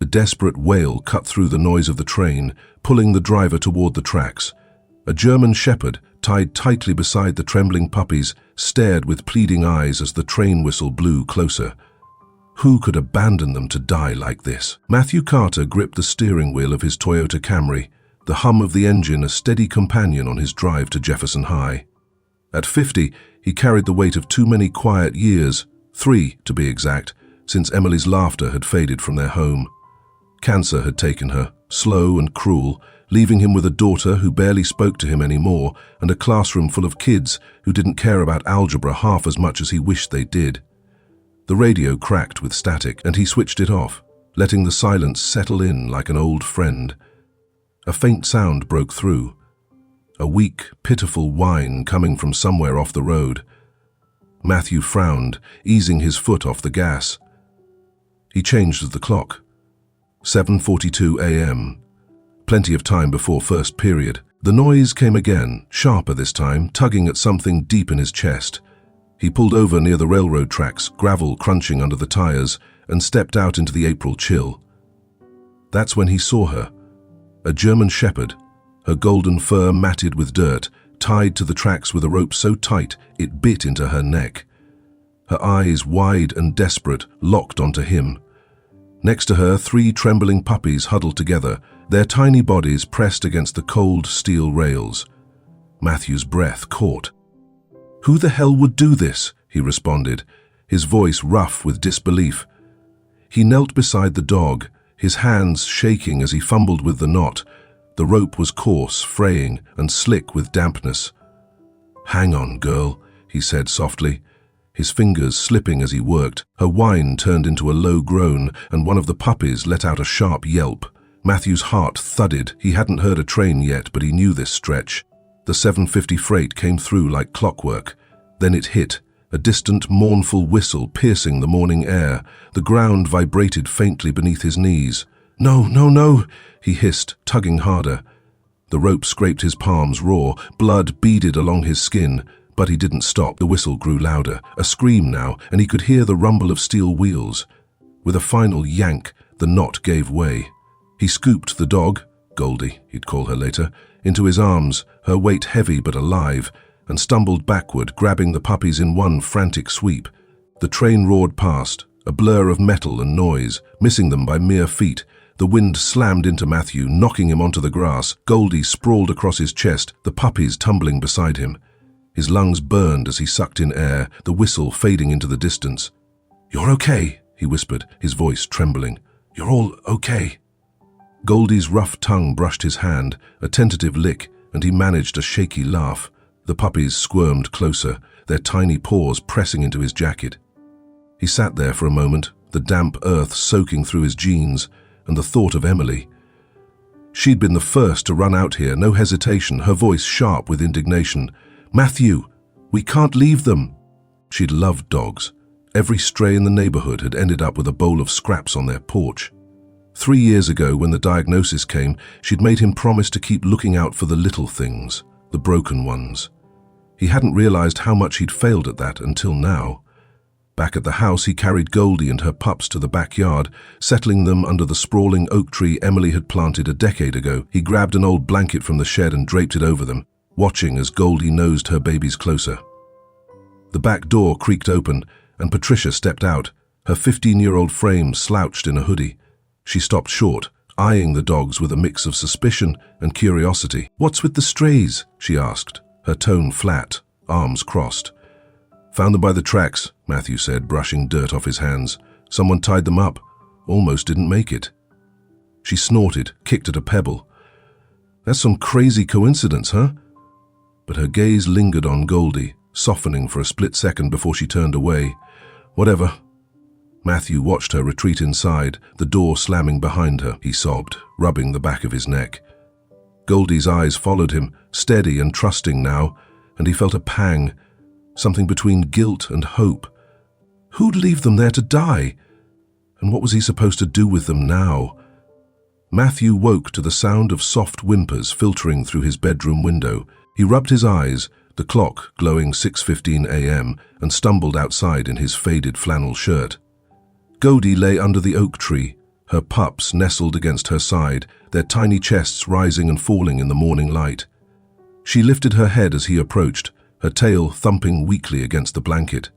desperate wail cut through the noise of the train, pulling the driver toward the tracks. A German shepherd, tied tightly beside the trembling puppies, stared with pleading eyes as the train whistle blew closer. Who could abandon them to die like this? Matthew Carter gripped the steering wheel of his Toyota Camry, the hum of the engine a steady companion on his drive to Jefferson High. At 50, he carried the weight of too many quiet years, 3 to be exact, since Emily's laughter had faded from their home. Cancer had taken her, slow and cruel, leaving him with a daughter who barely spoke to him anymore and a classroom full of kids who didn't care about algebra half as much as he wished they did. The radio cracked with static, and he switched it off, letting the silence settle in like an old friend. A faint sound broke through, a weak, pitiful whine coming from somewhere off the road. Matthew frowned, easing his foot off the gas. He changed the clock. 7:42 a.m. Plenty of time before first period. The noise came again, sharper this time, tugging at something deep in his chest. He pulled over near the railroad tracks, gravel crunching under the tires, and stepped out into the April chill. That's when he saw her. A German shepherd, her golden fur matted with dirt, tied to the tracks with a rope so tight it bit into her neck. Her eyes, wide and desperate, locked onto him. Next to her, 3 trembling puppies huddled together, their tiny bodies pressed against the cold steel rails. Matthew's breath caught. "Who the hell would do this?" he responded, his voice rough with disbelief. He knelt beside the dog, his hands shaking as he fumbled with the knot. The rope was coarse, fraying, and slick with dampness. "Hang on, girl," he said softly, his fingers slipping as he worked. Her whine turned into a low groan, and one of the puppies let out a sharp yelp. Matthew's heart thudded. He hadn't heard a train yet, but he knew this stretch. The 7:50 freight came through like clockwork. Then it hit, a distant, mournful whistle piercing the morning air. The ground vibrated faintly beneath his knees. "No, no, no," he hissed, tugging harder. The rope scraped his palms raw, blood beaded along his skin, but he didn't stop. The whistle grew louder, a scream now, and he could hear the rumble of steel wheels. With a final yank, the knot gave way. He scooped the dog, Goldie, he'd call her later, into his arms, her weight heavy but alive, and stumbled backward, grabbing the puppies in one frantic sweep. The train roared past, a blur of metal and noise, missing them by mere feet. The wind slammed into Matthew, knocking him onto the grass. Goldie sprawled across his chest, the puppies tumbling beside him. His lungs burned as he sucked in air, the whistle fading into the distance. "You're okay," he whispered, his voice trembling. "You're all okay." Goldie's rough tongue brushed his hand, a tentative lick, and he managed a shaky laugh. The puppies squirmed closer, their tiny paws pressing into his jacket. He sat there for a moment, the damp earth soaking through his jeans, and the thought of Emily. She'd been the first to run out here, no hesitation, her voice sharp with indignation. "Matthew, we can't leave them." She'd loved dogs. Every stray in the neighborhood had ended up with a bowl of scraps on their porch. 3 years ago, when the diagnosis came, she'd made him promise to keep looking out for the little things, the broken ones. He hadn't realized how much he'd failed at that until now. Back at the house, he carried Goldie and her pups to the backyard, settling them under the sprawling oak tree Emily had planted a decade ago. He grabbed an old blanket from the shed and draped it over them, watching as Goldie nosed her babies closer. The back door creaked open, and Patricia stepped out, her 15-year-old frame slouched in a hoodie. She stopped short, eyeing the dogs with a mix of suspicion and curiosity. "What's with the strays?" she asked, her tone flat, arms crossed. "Found them by the tracks," Matthew said, brushing dirt off his hands. "Someone tied them up. Almost didn't make it." She snorted, kicked at a pebble. "That's some crazy coincidence, huh?" But her gaze lingered on Goldie, softening for a split second before she turned away. "Whatever." Matthew watched her retreat inside, the door slamming behind her. He sobbed, rubbing the back of his neck. Goldie's eyes followed him, steady and trusting now, and he felt a pang, something between guilt and hope. Who'd leave them there to die? And what was he supposed to do with them now? Matthew woke to the sound of soft whimpers filtering through his bedroom window. He rubbed his eyes, the clock glowing 6:15 a.m., and stumbled outside in his faded flannel shirt. Goldie lay under the oak tree, her pups nestled against her side, their tiny chests rising and falling in the morning light. She lifted her head as he approached, her tail thumping weakly against the blanket.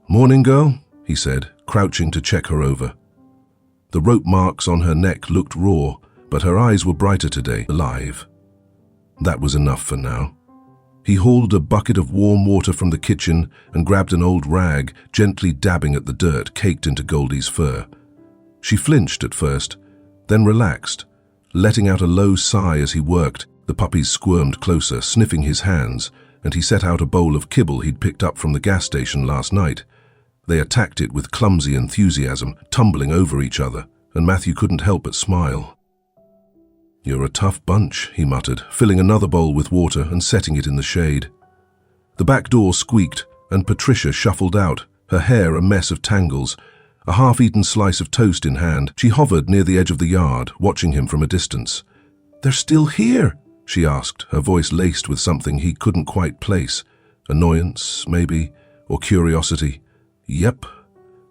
"Morning, girl," he said, crouching to check her over. The rope marks on her neck looked raw, but her eyes were brighter today, alive. That was enough for now. He hauled a bucket of warm water from the kitchen and grabbed an old rag, gently dabbing at the dirt caked into Goldie's fur. She flinched at first, then relaxed, letting out a low sigh as he worked. The puppies squirmed closer, sniffing his hands, and he set out a bowl of kibble he'd picked up from the gas station last night. They attacked it with clumsy enthusiasm, tumbling over each other, and Matthew couldn't help but smile. "You're a tough bunch," he muttered, filling another bowl with water and setting it in the shade. The back door squeaked, and Patricia shuffled out, her hair a mess of tangles. A half-eaten slice of toast in hand, she hovered near the edge of the yard, watching him from a distance. "They're still here?" she asked, her voice laced with something he couldn't quite place. Annoyance, maybe, or curiosity. "Yep,"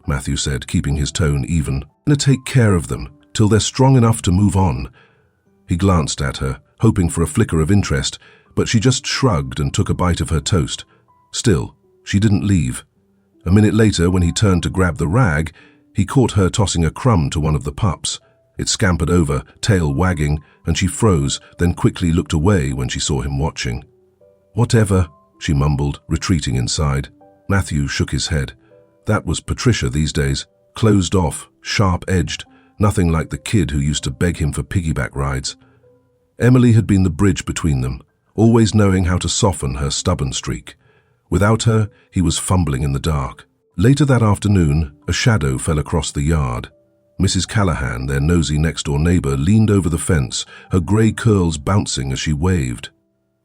Matthew said, keeping his tone even. "I'm gonna take care of them, till they're strong enough to move on." He glanced at her, hoping for a flicker of interest, but she just shrugged and took a bite of her toast. Still, she didn't leave. A minute later, when he turned to grab the rag, he caught her tossing a crumb to one of the pups. It scampered over, tail wagging, and she froze, then quickly looked away when she saw him watching. "Whatever," she mumbled, retreating inside. Matthew shook his head. That was Patricia these days, closed off, sharp-edged, nothing like the kid who used to beg him for piggyback rides. Emily had been the bridge between them, always knowing how to soften her stubborn streak. Without her, he was fumbling in the dark. Later that afternoon, a shadow fell across the yard. Mrs. Callahan, their nosy next-door neighbor, leaned over the fence, her grey curls bouncing as she waved.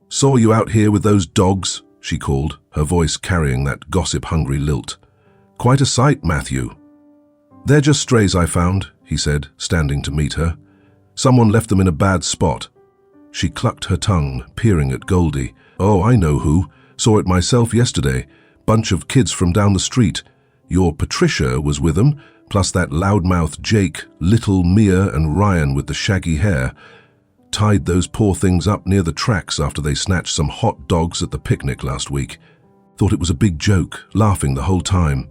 "Saw you out here with those dogs," she called, her voice carrying that gossip-hungry lilt. "Quite a sight, Matthew." "They're just strays I found," he said, standing to meet her. "Someone left them in a bad spot." She clucked her tongue, peering at Goldie. "Oh, I know who. Saw it myself yesterday. Bunch of kids from down the street. Your Patricia was with them, plus that loudmouth Jake, little Mia and Ryan with the shaggy hair. Tied those poor things up near the tracks after they snatched some hot dogs at the picnic last week. Thought it was a big joke, laughing the whole time."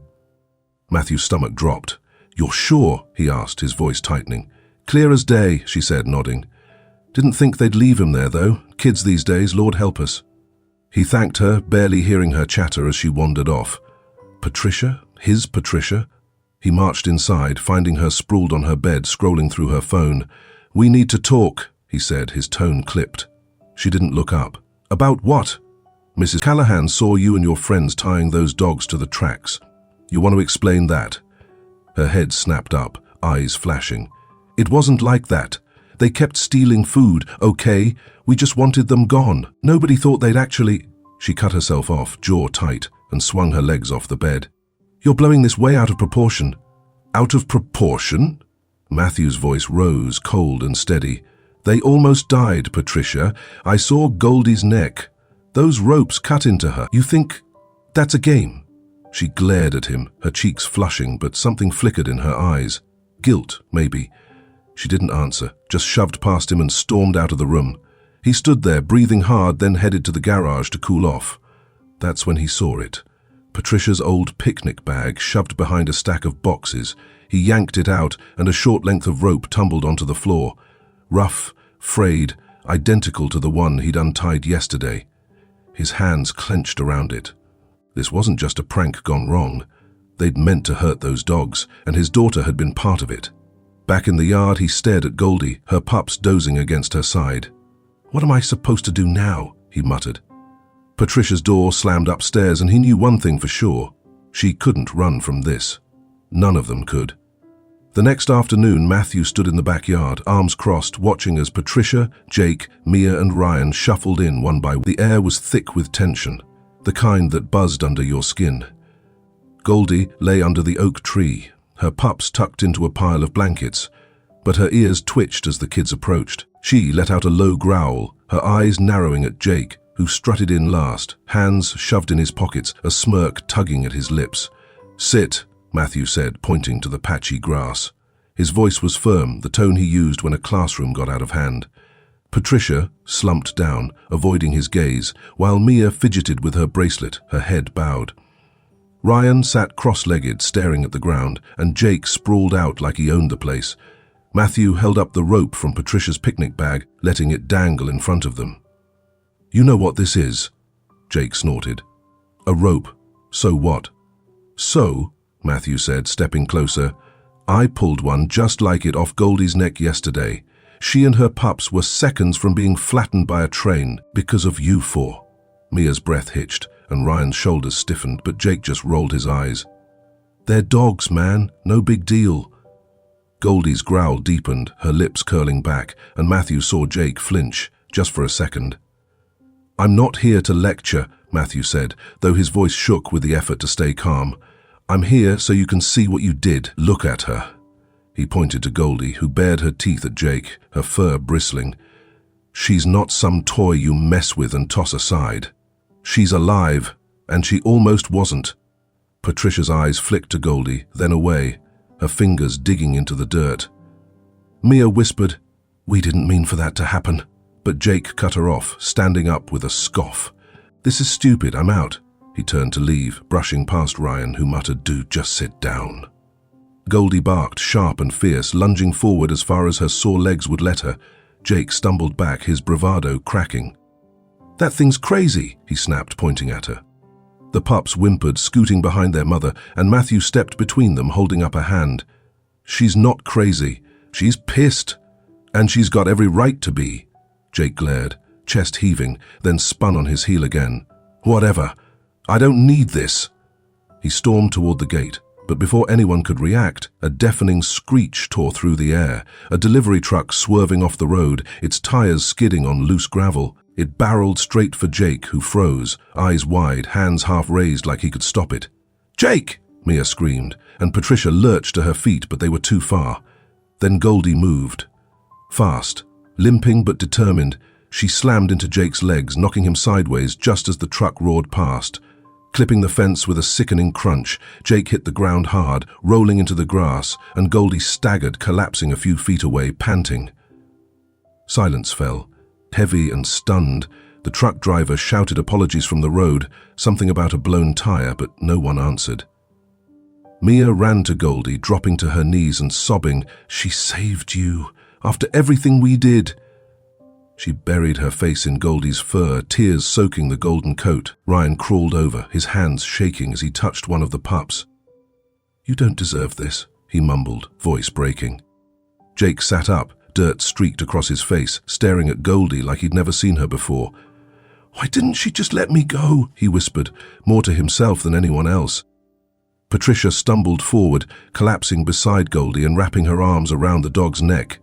Matthew's stomach dropped. "You're sure?" he asked, his voice tightening. "Clear as day," she said, nodding. "Didn't think they'd leave him there, though. Kids these days, Lord help us." He thanked her, barely hearing her chatter as she wandered off. Patricia? His Patricia? He marched inside, finding her sprawled on her bed, scrolling through her phone. "We need to talk," he said, his tone clipped. She didn't look up. "About what?" "Mrs. Callahan saw you and your friends tying those dogs to the tracks. You want to explain that?" Her head snapped up, eyes flashing. "It wasn't like that. They kept stealing food, okay? We just wanted them gone. Nobody thought they'd actually—" She cut herself off, jaw tight, and swung her legs off the bed. "You're blowing this way out of proportion." "Out of proportion?" Matthew's voice rose, cold and steady. "They almost died, Patricia. I saw Goldie's neck. Those ropes cut into her. You think that's a game?" She glared at him, her cheeks flushing, but something flickered in her eyes. Guilt, maybe. She didn't answer, just shoved past him and stormed out of the room. He stood there, breathing hard, then headed to the garage to cool off. That's when he saw it. Patricia's old picnic bag shoved behind a stack of boxes. He yanked it out, and a short length of rope tumbled onto the floor. Rough, frayed, identical to the one he'd untied yesterday. His hands clenched around it. This wasn't just a prank gone wrong. They'd meant to hurt those dogs, and his daughter had been part of it. Back in the yard, he stared at Goldie, her pups dozing against her side. "What am I supposed to do now?" he muttered. Patricia's door slammed upstairs, and he knew one thing for sure. She couldn't run from this. None of them could. The next afternoon, Matthew stood in the backyard, arms crossed, watching as Patricia, Jake, Mia and Ryan shuffled in one by one. The air was thick with tension, the kind that buzzed under your skin. Goldie lay under the oak tree, her pups tucked into a pile of blankets, but her ears twitched as the kids approached. She let out a low growl, her eyes narrowing at Jake, who strutted in last, hands shoved in his pockets, a smirk tugging at his lips. "Sit," Matthew said, pointing to the patchy grass. His voice was firm, the tone he used when a classroom got out of hand. Patricia slumped down, avoiding his gaze, while Mia fidgeted with her bracelet, her head bowed. Ryan sat cross-legged, staring at the ground, and Jake sprawled out like he owned the place. Matthew held up the rope from Patricia's picnic bag, letting it dangle in front of them. "You know what this is?" Jake snorted. "A rope. So what?" "So," Matthew said, stepping closer, "I pulled one just like it off Goldie's neck yesterday. She and her pups were seconds from being flattened by a train because of you four." Mia's breath hitched, and Ryan's shoulders stiffened, but Jake just rolled his eyes. "They're dogs, man. No big deal." Goldie's growl deepened, her lips curling back, and Matthew saw Jake flinch, just for a second. "I'm not here to lecture," Matthew said, though his voice shook with the effort to stay calm. "I'm here so you can see what you did. Look at her." He pointed to Goldie, who bared her teeth at Jake, her fur bristling. "She's not some toy you mess with and toss aside. She's alive, and she almost wasn't." Patricia's eyes flicked to Goldie, then away, her fingers digging into the dirt. Mia whispered, "We didn't mean for that to happen." But Jake cut her off, standing up with a scoff. "This is stupid, I'm out." He turned to leave, brushing past Ryan, who muttered, "Dude, just sit down." Goldie barked, sharp and fierce, lunging forward as far as her sore legs would let her. Jake stumbled back, his bravado cracking. "That thing's crazy," he snapped, pointing at her. The pups whimpered, scooting behind their mother, and Matthew stepped between them, holding up a hand. "She's not crazy. She's pissed. And she's got every right to be." Jake glared, chest heaving, then spun on his heel again. "Whatever. I don't need this." He stormed toward the gate, but before anyone could react, a deafening screech tore through the air, a delivery truck swerving off the road, its tires skidding on loose gravel. It barreled straight for Jake, who froze, eyes wide, hands half raised like he could stop it. "Jake!" Mia screamed, and Patricia lurched to her feet, but they were too far. Then Goldie moved. Fast, limping but determined, she slammed into Jake's legs, knocking him sideways just as the truck roared past. Clipping the fence with a sickening crunch, Jake hit the ground hard, rolling into the grass, and Goldie staggered, collapsing a few feet away, panting. Silence fell. Heavy and stunned, the truck driver shouted apologies from the road, something about a blown tire, but no one answered. Mia ran to Goldie, dropping to her knees and sobbing, "She saved you, after everything we did." She buried her face in Goldie's fur, tears soaking the golden coat. Ryan crawled over, his hands shaking as he touched one of the pups. "You don't deserve this," he mumbled, voice breaking. Jake sat up, dirt streaked across his face, staring at Goldie like he'd never seen her before. "Why didn't she just let me go?" he whispered, more to himself than anyone else. Patricia stumbled forward, collapsing beside Goldie and wrapping her arms around the dog's neck.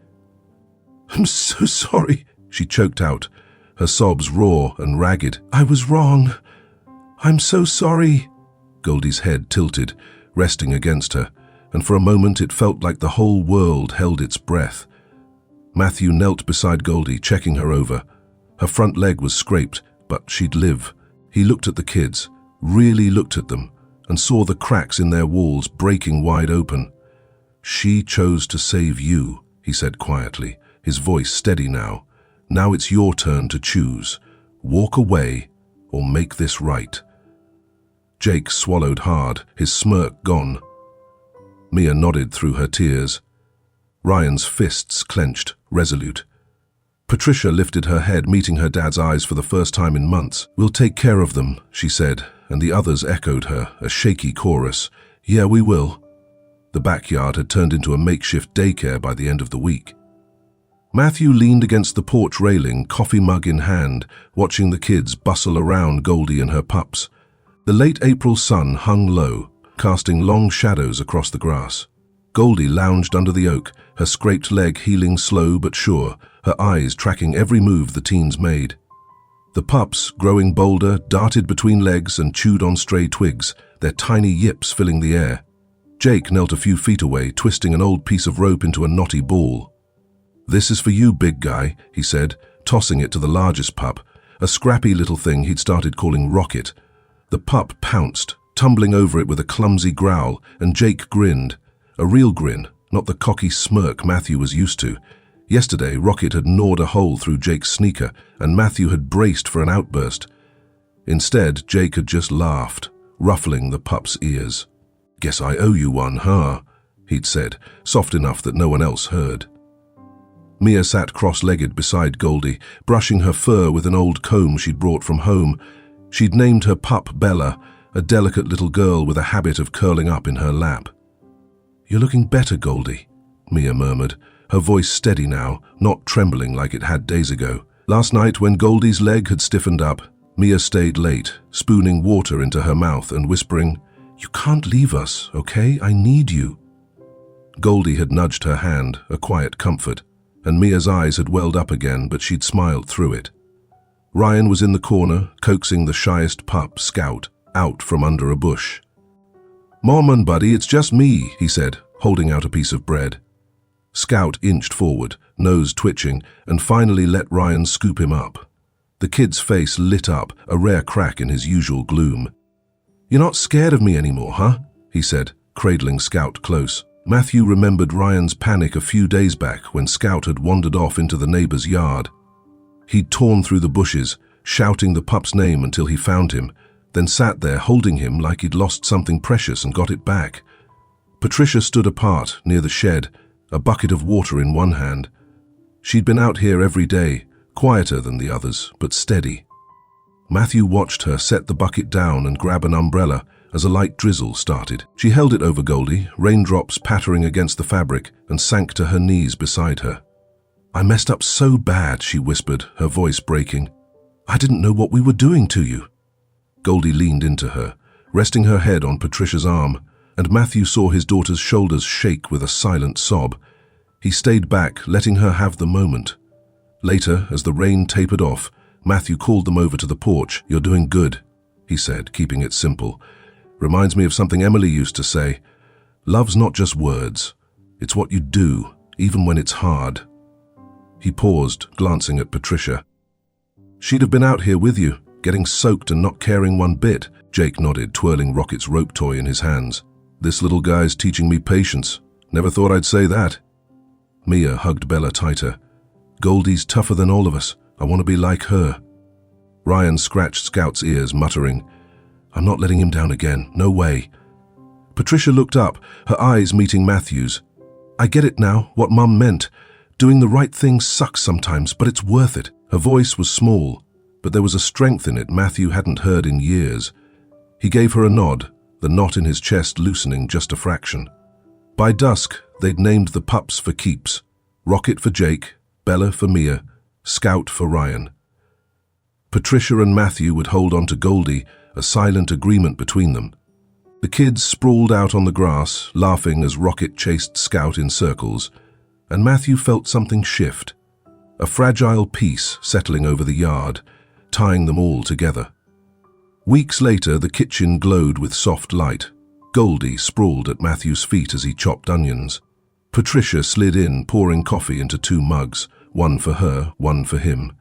"I'm so sorry," she choked out, her sobs raw and ragged. "I was wrong. I'm so sorry." Goldie's head tilted, resting against her, and for a moment it felt like the whole world held its breath. Matthew knelt beside Goldie, checking her over. Her front leg was scraped, but she'd live. He looked at the kids, really looked at them, and saw the cracks in their walls breaking wide open. "She chose to save you," he said quietly, his voice steady now. "Now it's your turn to choose. Walk away or make this right." Jake swallowed hard, his smirk gone. Mia nodded through her tears. Ryan's fists clenched, resolute. Patricia lifted her head, meeting her dad's eyes for the first time in months. "We'll take care of them," she said, and the others echoed her, a shaky chorus. "Yeah, we will." The backyard had turned into a makeshift daycare by the end of the week. Matthew leaned against the porch railing, coffee mug in hand, watching the kids bustle around Goldie and her pups. The late April sun hung low, casting long shadows across the grass. Goldie lounged under the oak, her scraped leg healing slow but sure, her eyes tracking every move the teens made. The pups, growing bolder, darted between legs and chewed on stray twigs, their tiny yips filling the air. Jake knelt a few feet away, twisting an old piece of rope into a knotty ball. "This is for you, big guy," he said, tossing it to the largest pup, a scrappy little thing he'd started calling Rocket. The pup pounced, tumbling over it with a clumsy growl, and Jake grinned. A real grin, not the cocky smirk Matthew was used to. Yesterday, Rocket had gnawed a hole through Jake's sneaker, and Matthew had braced for an outburst. Instead, Jake had just laughed, ruffling the pup's ears. "Guess I owe you one, huh?" he'd said, soft enough that no one else heard. Mia sat cross-legged beside Goldie, brushing her fur with an old comb she'd brought from home. She'd named her pup Bella, a delicate little girl with a habit of curling up in her lap. "You're looking better, Goldie," Mia murmured, her voice steady now, not trembling like it had days ago. Last night, when Goldie's leg had stiffened up, Mia stayed late, spooning water into her mouth and whispering, "You can't leave us, okay? I need you." Goldie had nudged her hand, a quiet comfort, and Mia's eyes had welled up again, but she'd smiled through it. Ryan was in the corner, coaxing the shyest pup, Scout, out from under a bush. "Mom and Buddy, it's just me," he said, holding out a piece of bread. Scout inched forward, nose twitching, and finally let Ryan scoop him up. The kid's face lit up, a rare crack in his usual gloom. "You're not scared of me anymore, huh?" he said, cradling Scout close. Matthew remembered Ryan's panic a few days back when Scout had wandered off into the neighbor's yard. He'd torn through the bushes, shouting the pup's name until he found him, then sat there holding him like he'd lost something precious and got it back. Patricia stood apart, near the shed, a bucket of water in one hand. She'd been out here every day, quieter than the others, but steady. Matthew watched her set the bucket down and grab an umbrella as a light drizzle started. She held it over Goldie, raindrops pattering against the fabric, and sank to her knees beside her. "I messed up so bad," she whispered, her voice breaking. "I didn't know what we were doing to you." Goldie leaned into her, resting her head on Patricia's arm, and Matthew saw his daughter's shoulders shake with a silent sob. He stayed back, letting her have the moment. Later, as the rain tapered off, Matthew called them over to the porch. "You're doing good," he said, keeping it simple. "Reminds me of something Emily used to say. Love's not just words. It's what you do, even when it's hard." He paused, glancing at Patricia. "She'd have been out here with you, getting soaked and not caring one bit," Jake nodded, twirling Rocket's rope toy in his hands. "This little guy's teaching me patience. Never thought I'd say that." Mia hugged Bella tighter. "Goldie's tougher than all of us. I want to be like her." Ryan scratched Scout's ears, muttering, "I'm not letting him down again. No way." Patricia looked up, her eyes meeting Matthew's. "I get it now, what Mum meant. Doing the right thing sucks sometimes, but it's worth it." Her voice was small, but there was a strength in it Matthew hadn't heard in years. He gave her a nod, the knot in his chest loosening just a fraction. By dusk, they'd named the pups for keeps. Rocket for Jake, Bella for Mia, Scout for Ryan. Patricia and Matthew would hold on to Goldie, a silent agreement between them. The kids sprawled out on the grass, laughing as Rocket chased Scout in circles, and Matthew felt something shift, a fragile peace settling over the yard, tying them all together. Weeks later, the kitchen glowed with soft light. Goldie sprawled at Matthew's feet as he chopped onions. Patricia slid in, pouring coffee into 2 mugs, one for her, one for him.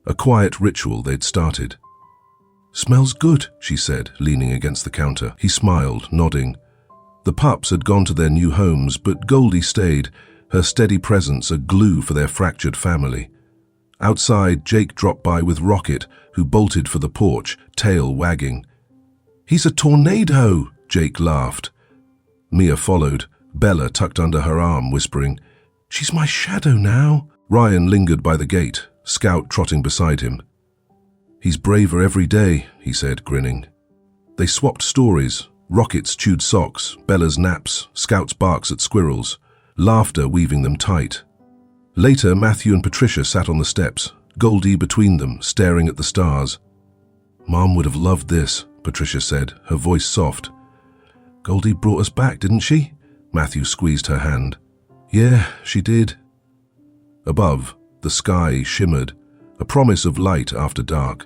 A quiet ritual they'd started. "Smells good," she said, leaning against the counter. He smiled, nodding. The pups had gone to their new homes, but Goldie stayed, her steady presence a glue for their fractured family. Outside, Jake dropped by with Rocket, who bolted for the porch, tail wagging. "He's a tornado!" Jake laughed. Mia followed, Bella tucked under her arm, whispering, "She's my shadow now." Ryan lingered by the gate, Scout trotting beside him. "He's braver every day," he said, grinning. They swapped stories, Rocket's chewed socks, Bella's naps, Scout's barks at squirrels, laughter weaving them tight. Later, Matthew and Patricia sat on the steps, Goldie between them, staring at the stars. "Mom would have loved this," Patricia said, her voice soft. "Goldie brought us back, didn't she?" Matthew squeezed her hand. "Yeah, she did." Above, the sky shimmered, a promise of light after dark.